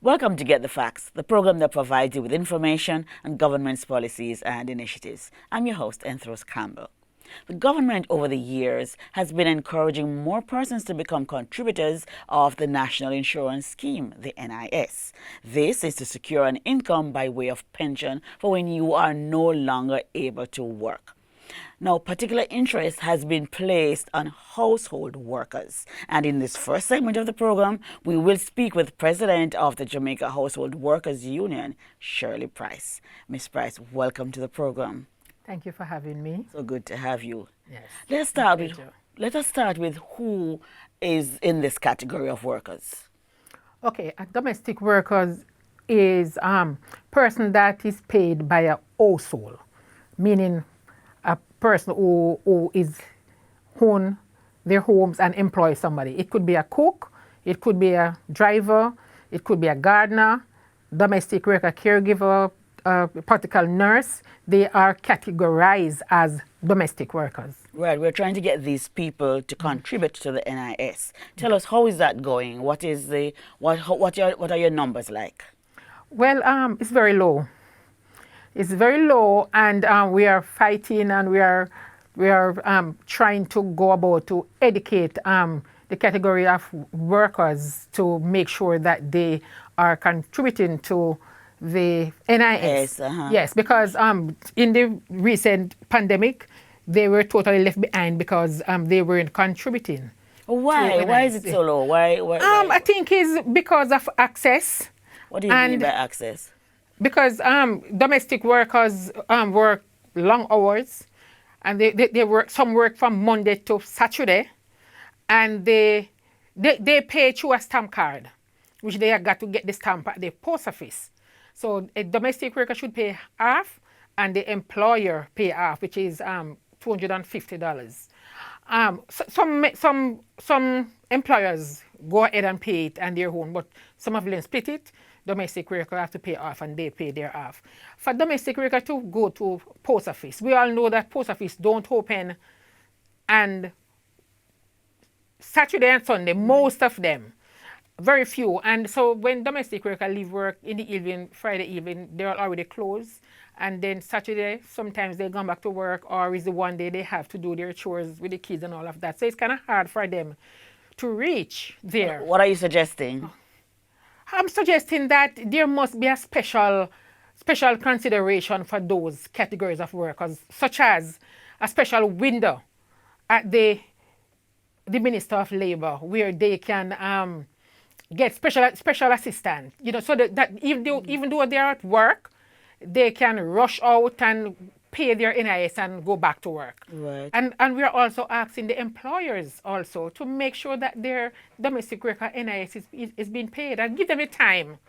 Welcome to Get the Facts, the program that provides you with information on government's policies and initiatives. I'm your host, Enthros Campbell. The government over the years has been encouraging more persons to become contributors of the National Insurance Scheme, the NIS. This is to secure an income by way of pension for when you are no longer able to work. Now, particular interest has been placed on household workers. And in this first segment of the program, we will speak with President of the Jamaica Household Workers Union, Shirley Price. Ms. Price, welcome to the program. Thank you for having me. So good to have you. Yes. Let us start with who is in this category of workers. Okay, a domestic workers is person that is paid by a household, meaning a person who is own their homes and employ somebody. It could be a cook, it could be a driver, it could be a gardener, domestic worker, caregiver, particular nurse. They are categorized as domestic workers. Right, we're trying to get these people to contribute to the NIS. Tell us, how is that going? What are your numbers like? Well, it's very low. It's very low, and we are fighting, and we are trying to go about to educate the category of workers to make sure that they are contributing to the NIS. Yes, because in the recent pandemic, they were totally left behind because they weren't contributing. Why? Why is it so low? Why? I think it's because of access. What do you mean by access? Because domestic workers work long hours, and they work. Some work from Monday to Saturday, and they pay through a stamp card, which they have got to get the stamp at the post office. So a domestic worker should pay half, and the employer pay half, which is $250. Some employers go ahead and pay it on their own, but some of them split it. Domestic worker have to pay half, and they pay their half. For domestic worker to go to post office, we all know that post office don't open and Saturday and Sunday, most of them, very few. And so when domestic worker leave work in the evening, Friday evening, they're already closed. And then Saturday, sometimes they come back to work, or is the one day they have to do their chores with the kids and all of that. So it's kind of hard for them to reach there. What are you suggesting? I'm suggesting that there must be a special consideration for those categories of workers, such as a special window at the Minister of Labor, where they can get special assistance. You know, so that even though they're at work, they can rush out and pay their NIS and go back to work. Right. And we're also asking the employers also to make sure that their domestic worker NIS is being paid, and give them the time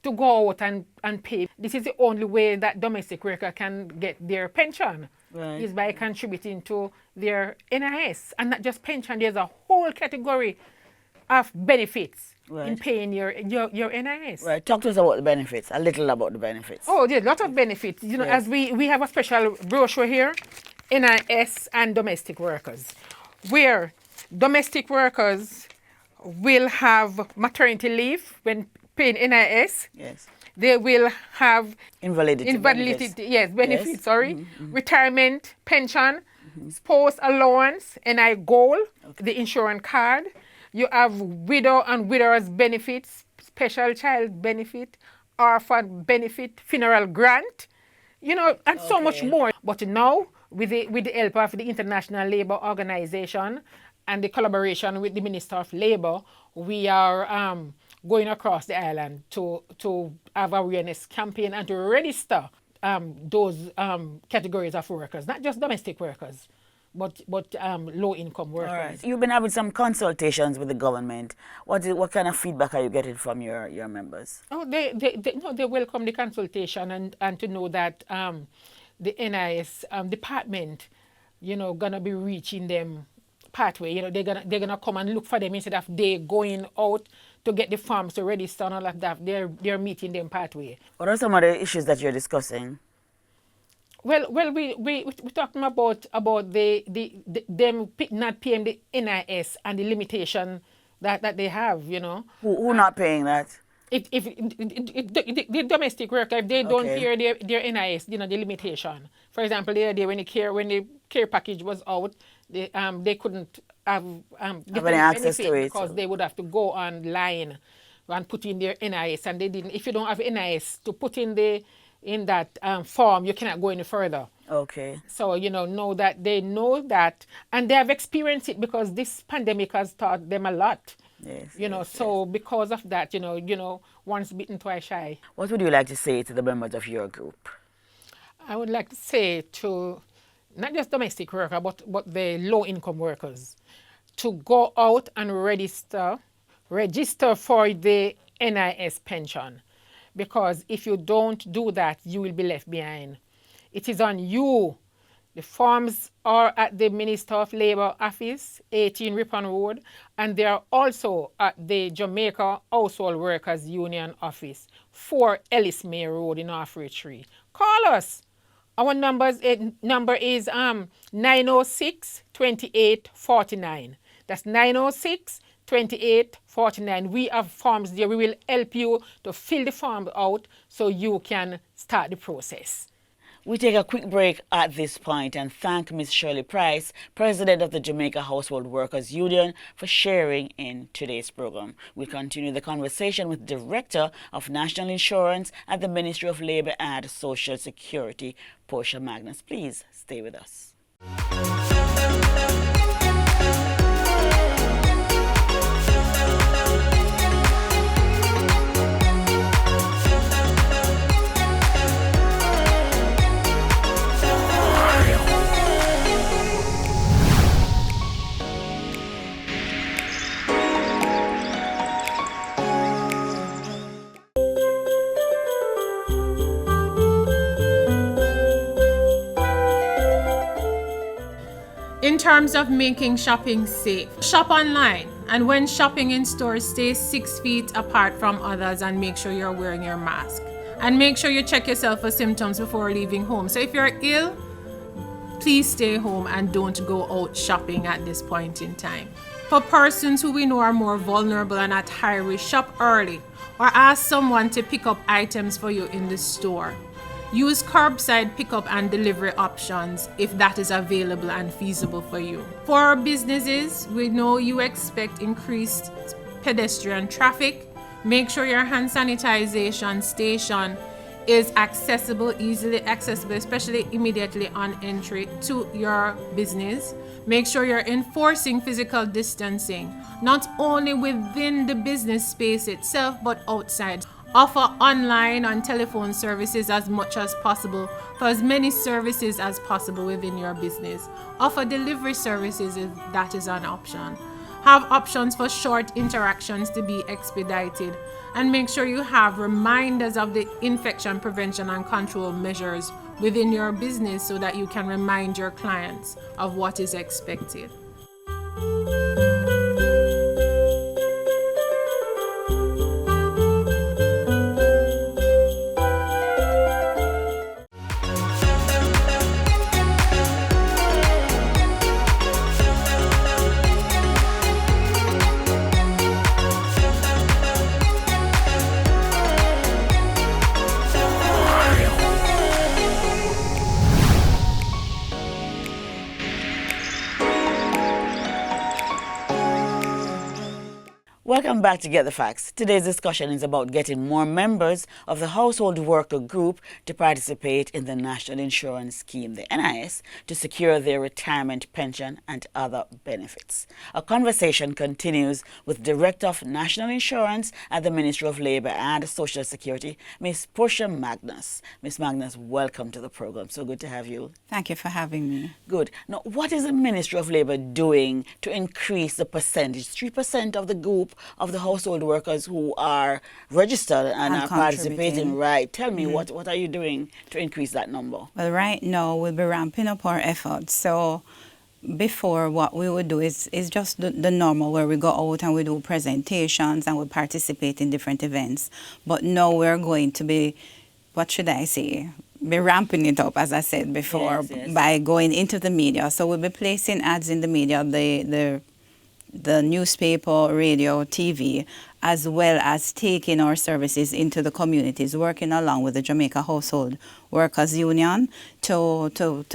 to go out and pay. This is the only way that domestic worker can get their pension, right, is by contributing to their NIS. And not just pension, there's a whole category of benefits, right, in paying your NIS. Right. Talk to us about the benefits, a little about the benefits. Oh, there's a lot of benefits. You know, yes, as we have a special brochure here, NIS and domestic workers, where domestic workers will have maternity leave when paying NIS. Yes. They will have invalidity benefits. Yes, benefits, yes, sorry. Mm-hmm. Retirement, pension, mm-hmm, spouse allowance, NI goal, okay, the insurance card. You have widow and widowers benefits, special child benefit, orphan benefit, funeral grant, you know, and okay, so much more. But now, with the help of the International Labour Organization and the collaboration with the Minister of Labour, we are going across the island to have awareness campaign and to register those categories of workers, not just domestic workers, but low-income workers. All right. You've been having some consultations with the government. What kind of feedback are you getting from your members? Oh, they welcome the consultation and to know that the NIS department, you know, gonna be reaching them pathway. You know, they're gonna come and look for them instead of they going out to get the forms to register and all of that. They're meeting them pathway. What are some of the issues that you're discussing? Well, we're talking about them not paying the NIS and the limitation that they have, you know. Who not paying that? if the domestic worker, if they don't Okay. clear their NIS, the limitation. For example, the other day when the care package was out, they couldn't have Have get any any access to benefit it? because they would have to go online and put in their NIS, and they didn't. If you don't have NIS to put in that form, you cannot go any further. Okay. So, know that they know that, and they have experienced it because this pandemic has taught them a lot. Yes, yes, yes. So because of that, once bitten, twice shy. What would you like to say to the members of your group? I would like to say to not just domestic worker, but the low income workers to go out and register for the NIS pension. Because if you don't do that, you will be left behind. It is on you. The forms are at the Minister of Labour office, 18 Ripon Road, and they are also at the Jamaica Household Workers Union office, 4 Ellis May Road in North Retreat. Call us. Our number is 906 2849. That's 906 2849. We have forms there. We will help you to fill the form out so you can start the process. We take a quick break at this point and thank Ms. Shirley Price, President of the Jamaica Household Workers Union, for sharing in today's program. We'll continue the conversation with Director of National Insurance at the Ministry of Labour and Social Security, Portia Magnus. Please stay with us. In terms of making shopping safe, shop online, and when shopping in stores, stay 6 feet apart from others and make sure you're wearing your mask. And make sure you check yourself for symptoms before leaving home. So if you're ill, please stay home and don't go out shopping at this point in time. For persons who we know are more vulnerable and at high risk, shop early or ask someone to pick up items for you in the store. Use curbside pickup and delivery options if that is available and feasible for you. For our businesses, we know you expect increased pedestrian traffic. Make sure your hand sanitization station is accessible, easily accessible, especially immediately on entry to your business. Make sure you're enforcing physical distancing, not only within the business space itself, but outside. Offer online and telephone services as much as possible for as many services as possible within your business. Offer delivery services if that is an option. Have options for short interactions to be expedited, and make sure you have reminders of the infection prevention and control measures within your business so that you can remind your clients of what is expected. Welcome back to Get the Facts. Today's discussion is about getting more members of the household worker group to participate in the National Insurance Scheme, the NIS, to secure their retirement pension and other benefits. Our conversation continues with Director of National Insurance at the Ministry of Labour and Social Security, Ms. Portia Magnus. Ms. Magnus, welcome to the program. So good to have you. Thank you for having me. Good. Now, what is the Ministry of Labour doing to increase the percentage, 3% of the group of the household workers who are registered and are participating? Right. Tell me, what are you doing to increase that number? Well, right now we'll be ramping up our efforts. So before, what we would do is just the normal, where we go out and we do presentations and we participate in different events. But now we're going to be, what should I say, be ramping it up, as I said before, yes. by going into the media. So we'll be placing ads in the media, the newspaper, radio, TV, as well as taking our services into the communities, working along with the Jamaica Household Workers Union to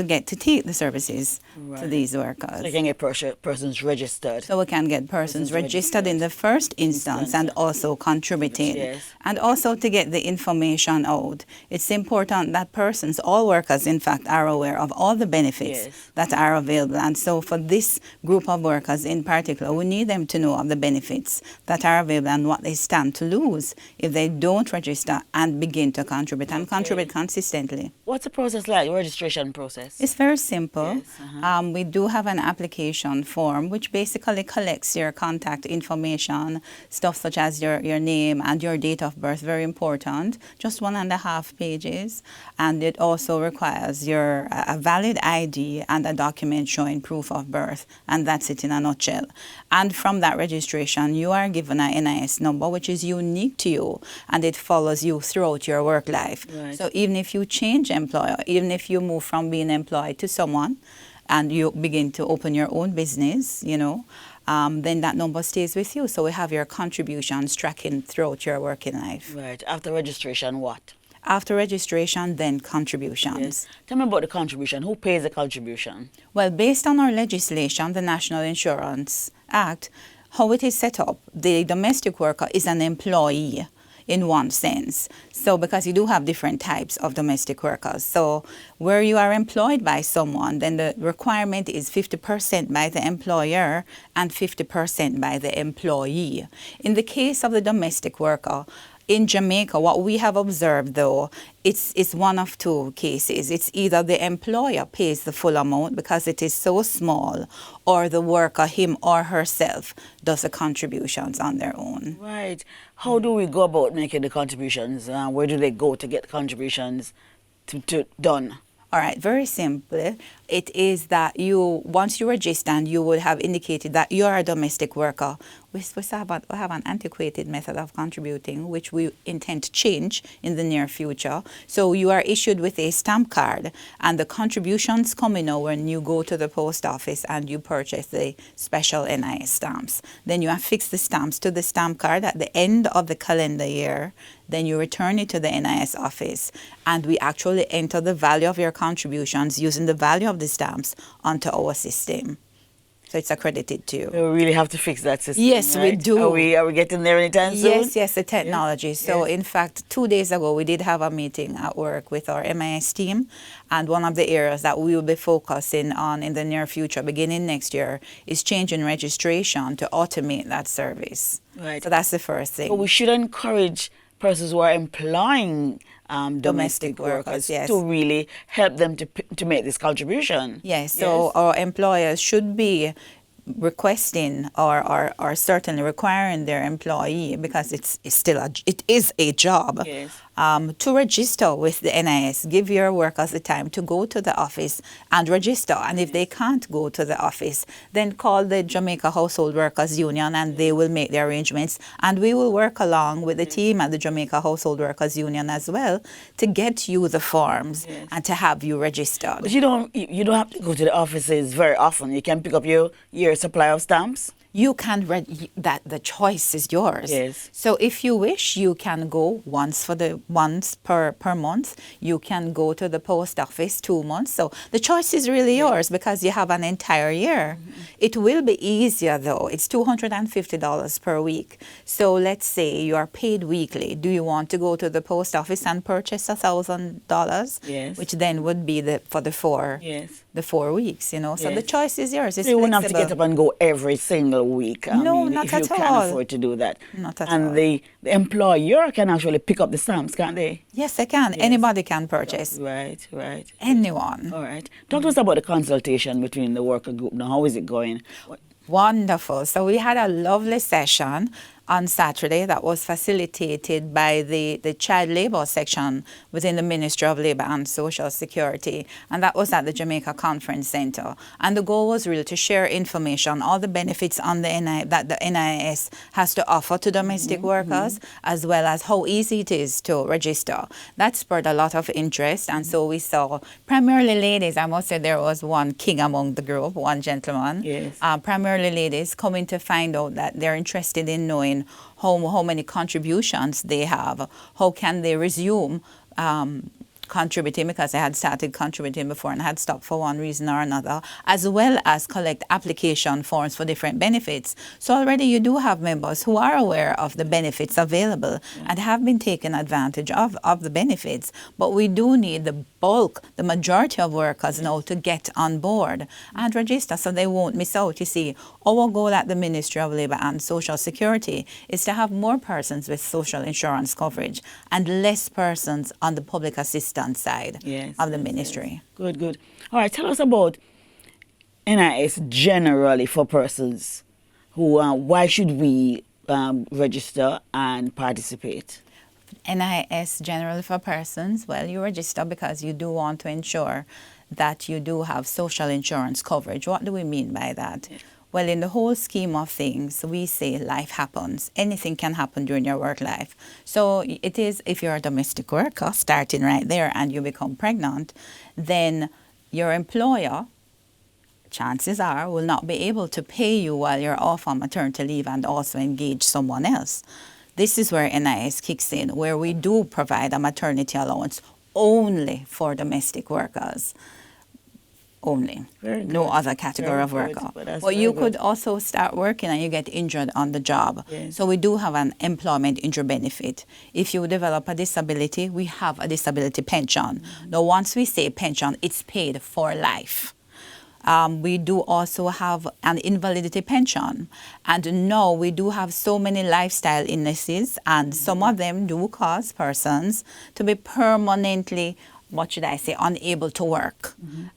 get to take the services to these workers. So you can get persons registered. So we can get persons registered in the first instance and also contributing. Yes. And also to get the information out. It's important that persons, all workers in fact, are aware of all the benefits Yes. that are available. And so for this group of workers in particular, we need them to know of the benefits that are available and what they stand to lose if they don't register and begin to contribute and contribute consistently. What's the process like, registration process? It's very simple. Yes, We do have an application form which basically collects your contact information, stuff such as your name and your date of birth, very important, just 1.5 pages. And it also requires a valid ID and a document showing proof of birth. And that's it in a nutshell. And from that registration, you are given a NIS number which is unique to you and it follows you throughout your work life. Right. So even if you change employer, even if you move from being employed to someone and you begin to open your own business, then that number stays with you. So we have your contributions tracking throughout your working life. Right. After registration, what? After registration, then contributions. Yes. Tell me about the contribution. Who pays the contribution? Well, based on our legislation, the National Insurance Act, how it is set up, the domestic worker is an employee in one sense. So because you do have different types of domestic workers. So where you are employed by someone, then the requirement is 50% by the employer and 50% by the employee. In the case of the domestic worker, in Jamaica, what we have observed, though, it's one of two cases. It's either the employer pays the full amount because it is so small, or the worker, him or herself, does the contributions on their own. Right. How do we go about making the contributions? Where do they go to get contributions to done? All right, very simply, it is that once you register and you would have indicated that you are a domestic worker, we have an antiquated method of contributing, which we intend to change in the near future. So you are issued with a stamp card, and the contributions come in when you go to the post office and you purchase the special NIS stamps. Then you affix the stamps to the stamp card at the end of the calendar year. Then you return it to the NIS office, and we actually enter the value of your contributions using the value of the stamps onto our system. So it's accredited to you. We really have to fix that system. Yes, we right? do. Are we getting there anytime soon? Yes, the technology. Yes. So Yes. in fact, 2 days ago, we did have a meeting at work with our MIS team. And one of the areas that we will be focusing on in the near future, beginning next year, is changing registration to automate that service. Right. So that's the first thing. But we should encourage persons who are employing domestic workers, workers yes. to really help them to make this contribution. Yes, so our employers should be requesting or certainly requiring their employee, because it is a job, Yes. To register with the NIS. Give your workers the time to go to the office and register. And if they can't go to the office, then call the Jamaica Household Workers Union and they will make the arrangements. And we will work along with the team at the Jamaica Household Workers Union as well to get you the forms Yes. and to have you registered. But you don't have to go to the offices very often. You can pick up your supply of stamps. You can that the choice is yours. Yes. So if you wish, you can go once per month. You can go to the post office 2 months. So the choice is really yours because you have an entire year. Mm-hmm. It will be easier though. It's $250 per week. So let's say you are paid weekly. Do you want to go to the post office and purchase $1,000? Yes. Which then would be for the 4 Yes. the 4 weeks. So Yes. the choice is yours. It's So you wouldn't have to flexible. get up and go every single week. No, not if at you can't all. afford to do that. Not at and all. the employer can actually pick up the stamps, can't they? Yes, they can. Yes. Anybody can purchase. Right. Anyone. All right. Talk to us about the consultation between the worker group now. How is it going? Wonderful. So we had a lovely session on Saturday that was facilitated by the child labor section within the Ministry of Labor and Social Security, and that was at the Jamaica Conference Center. And the goal was really to share information, all the benefits on that the NIS has to offer to domestic workers, as well as how easy it is to register. That spurred a lot of interest, and so we saw primarily ladies. I must say there was one king among the group, one gentleman. Yes. Primarily ladies coming to find out that they're interested in knowing determine how many contributions they have, how can they resume contributing because I had started contributing before and had stopped for one reason or another, as well as collect application forms for different benefits. So already you do have members who are aware of the benefits available and have been taking advantage of the benefits. But we do need the bulk, the majority of workers now to get on board and register so they won't miss out. You see, our goal at the Ministry of Labour and Social Security is to have more persons with social insurance coverage and less persons on the public assistance side of the ministry. Yes. Good, good. All right, tell us about NIS generally for persons who, why should we register and participate? NIS generally for persons, well, you register because you do want to ensure that you do have social insurance coverage. What do we mean by that? Yeah. Well, in the whole scheme of things, we say life happens. Anything can happen during your work life. So it is, if you're a domestic worker, starting right there, and you become pregnant, then your employer, chances are, will not be able to pay you while you're off on maternity leave and also engage someone else. This is where NIS kicks in, where we do provide a maternity allowance only for domestic workers. Only. No other category of worker. But you could also start working and you get injured on the job. Yes. So we do have an employment injury benefit. If you develop a disability, we have a disability pension. Now, once we say pension, it's paid for life. We do also have an invalidity pension. And now we do have so many lifestyle illnesses, and some of them do cause persons to be permanently, what should I say, unable to work.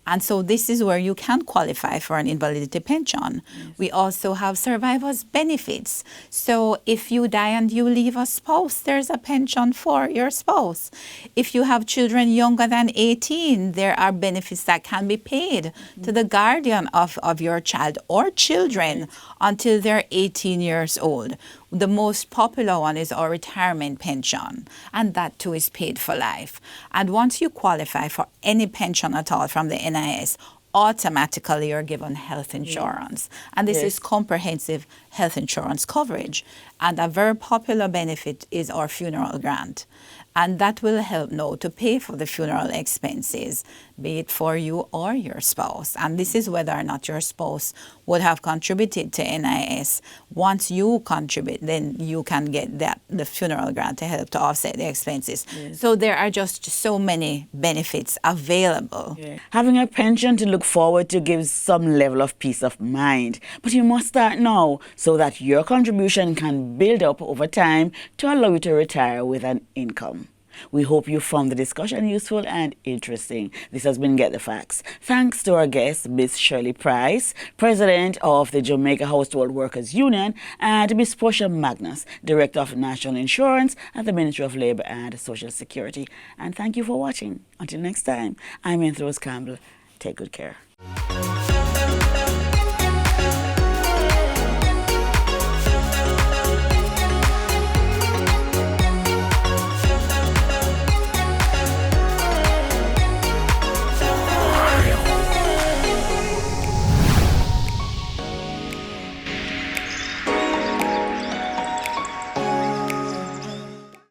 And so this is where you can qualify for an invalidity pension. Yes. We also have survivors' benefits. So if you die and you leave a spouse, there's a pension for your spouse. If you have children younger than 18, there are benefits that can be paid to the guardian of your child or children until they're 18 years old. The most popular one is our retirement pension, and that too is paid for life. And once you qualify for any pension at all from the NIS, automatically you're given health insurance. And this is comprehensive health insurance coverage. And a very popular benefit is our funeral grant. And that will help now to pay for the funeral expenses, be it for you or your spouse. And this is whether or not your spouse would have contributed to NIS. Once you contribute, then you can get the funeral grant to help to offset the expenses. Yes. So there are just so many benefits available. Yeah. Having a pension to look forward to gives some level of peace of mind. But you must start now so that your contribution can build up over time to allow you to retire with an income. We hope you found the discussion useful and interesting. This has been Get the Facts. Thanks to our guest, Ms. Shirley Price, President of the Jamaica Household Workers Union, and Ms. Portia Magnus, Director of National Insurance at the Ministry of Labour and Social Security. And thank you for watching. Until next time, I'm Rose Campbell. Take good care.